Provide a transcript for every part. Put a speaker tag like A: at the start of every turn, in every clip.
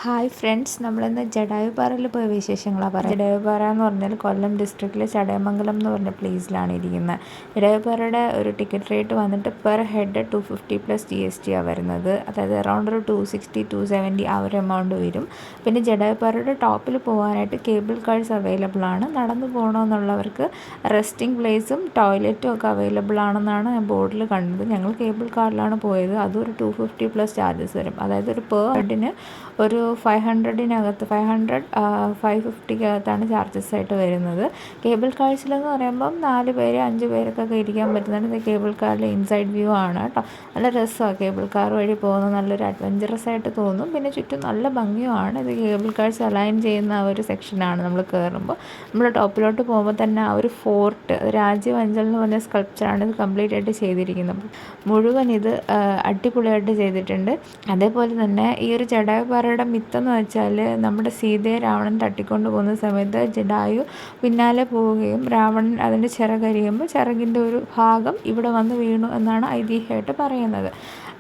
A: Hi friends, നമ്മളിന്ന് ജടായുപ്പാറയിൽ പോയ വിശേഷങ്ങളാണ് പറയുന്നത്. ജടായുപ്പാറ എന്ന് പറഞ്ഞാൽ കൊല്ലം ഡിസ്ട്രിക്റ്റിലെ ചടയമംഗലം എന്ന് പറഞ്ഞ പ്ലേസിലാണ് ഇരിക്കുന്നത്. ജടായുപ്പാറയുടെ ഒരു ടിക്കറ്റ് റേറ്റ് വന്നിട്ട് പെർ ഹെഡ് 250 + GST ആണ് വരുന്നത്. അതായത് അറൗണ്ട് ഒരു 260-270 ആ ഒരു എമൗണ്ട് വരും. പിന്നെ ജടായുപ്പാറയുടെ ടോപ്പിൽ പോകാനായിട്ട് കേബിൾ കാർസ് അവൈലബിൾ ആണ്. നടന്നു പോകണമെന്നുള്ളവർക്ക് റെസ്റ്റിംഗ് പ്ലേസും ടോയ്ലറ്റും ഒക്കെ അവൈലബിൾ ആണെന്നാണ് ഞാൻ ബോർഡിൽ കണ്ടത്. ഞങ്ങൾ കേബിൾ കാറിലാണ് പോയത്. അതും ഒരു 250 + ചാർജസ് വരും. അതായത് ഒരു പെർ ഹെഡിന് ഒരു 500-നകത്ത് 550-ക്കകത്താണ് ചാർജസ് ആയിട്ട് വരുന്നത്. കേബിൾ കാഴ്സിലെന്ന് പറയുമ്പം 4 പേര് 5 പേർക്കൊക്കെ ഇരിക്കാൻ പറ്റുന്നത്. കേബിൾ കാറിലെ ഇൻസൈഡ് വ്യൂ ആണ് കേട്ടോ. നല്ല രസമാണ് കേബിൾ കാർ വഴി പോകുന്നത്. നല്ലൊരു അഡ്വഞ്ചറസ് ആയിട്ട് തോന്നും. പിന്നെ ചുറ്റും നല്ല ഭംഗിയുമാണ്. ഇത് കേബിൾ കാഴ്സ് അലൈൻ ചെയ്യുന്ന ആ ഒരു സെക്ഷനാണ്. നമ്മൾ കയറുമ്പോൾ നമ്മൾ ടോപ്പിലോട്ട് പോകുമ്പോൾ തന്നെ ആ ഒരു ഫോർട്ട്, രാജവഞ്ചൽ എന്ന് പറഞ്ഞ സ്കൾപ്ചറാണ് ഇത് കംപ്ലീറ്റ് ആയിട്ട് ചെയ്തിരിക്കുന്നത്. മുഴുവൻ ഇത് അടിപൊളിയായിട്ട് ചെയ്തിട്ടുണ്ട്. അതേപോലെ തന്നെ ഈ ഒരു ജടായുപ്പാറയുടെ മിത്തെന്ന് വെച്ചാൽ നമ്മുടെ സീതയെ രാവണൻ തട്ടിക്കൊണ്ട് പോകുന്ന സമയത്ത് ജടായു പിന്നാലെ പോവുകയും രാവണൻ അതിൻ്റെ ചിറകരിയുമ്പോൾ ചിറകിൻ്റെ ഒരു ഭാഗം ഇവിടെ വന്ന് വീണു എന്നാണ് ഐതിഹ്യമായിട്ട് പറയുന്നത്.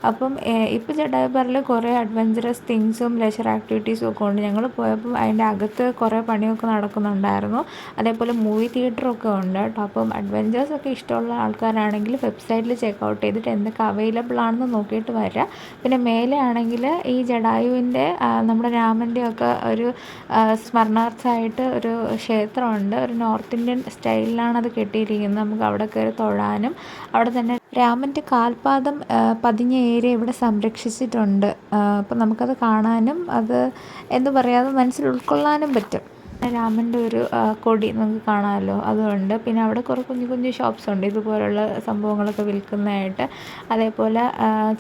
A: അപ്പം ഇപ്പോൾ ജടായുപ്പാറയിൽ കുറേ അഡ്വഞ്ചറസ് തിങ്സും ലെഷർ ആക്ടിവിറ്റീസും ഒക്കെ ഉണ്ട്. ഞങ്ങൾ പോയപ്പോൾ അതിൻ്റെ അകത്ത് കുറേ പണിയൊക്കെ നടക്കുന്നുണ്ടായിരുന്നു. അതേപോലെ മൂവി തിയേറ്ററൊക്കെ ഉണ്ട് കേട്ടോ. അപ്പം അഡ്വഞ്ചേഴ്സ് ഒക്കെ ഇഷ്ടമുള്ള ആൾക്കാരാണെങ്കിൽ വെബ്സൈറ്റിൽ ചെക്കൗട്ട് ചെയ്തിട്ട് എന്തൊക്കെ അവൈലബിൾ ആണെന്ന് നോക്കിയിട്ട് വരാം. പിന്നെ മേലെ ആണെങ്കിൽ ഈ ജടായുവിൻ്റെ നമ്മുടെ രാമൻ്റെ ഒക്കെ ഒരു സ്മരണാർത്ഥമായിട്ട് ഒരു ക്ഷേത്രമുണ്ട്. ഒരു നോർത്ത് ഇന്ത്യൻ സ്റ്റൈലിലാണ് അത് കെട്ടിയിരിക്കുന്നത്. നമുക്ക് അവിടെ കയറി തൊഴാനും അവിടെ തന്നെ രാമൻ്റെ കാൽപാദം പതിഞ്ഞ ഏരിയ ഇവിടെ സംരക്ഷിച്ചിട്ടുണ്ട്. അപ്പം നമുക്കത് കാണാനും അത് പറയാതെ മനസ്സിൽ ഉൾക്കൊള്ളാനും പറ്റും. രാമൻ്റെ ഒരു കൊടി നമുക്ക് കാണാമല്ലോ, അതുകൊണ്ട്. പിന്നെ അവിടെ കുറേ കുഞ്ഞു കുഞ്ഞു ഷോപ്സ് ഉണ്ട് ഇതുപോലുള്ള സംഭവങ്ങളൊക്കെ വിൽക്കുന്നതായിട്ട്. അതേപോലെ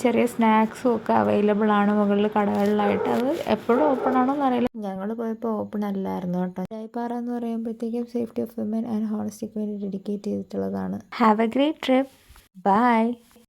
A: ചെറിയ സ്നാക്സും ഒക്കെ അവൈലബിൾ ആണ് മുകളിൽ കടകളിലായിട്ട്. അത് എപ്പോഴും ഓപ്പൺ ആണോ എന്നറിയില്ല. ഞങ്ങൾ പോയപ്പോൾ ഓപ്പൺ അല്ലായിരുന്നു കേട്ടോ. ജടായുപ്പാറ എന്ന് പറയുമ്പോഴത്തേക്കും safety of women and holistic വേണ്ടി ഡെഡിക്കേറ്റ് ചെയ്തിട്ടുള്ളതാണ്. Have a great trip. By.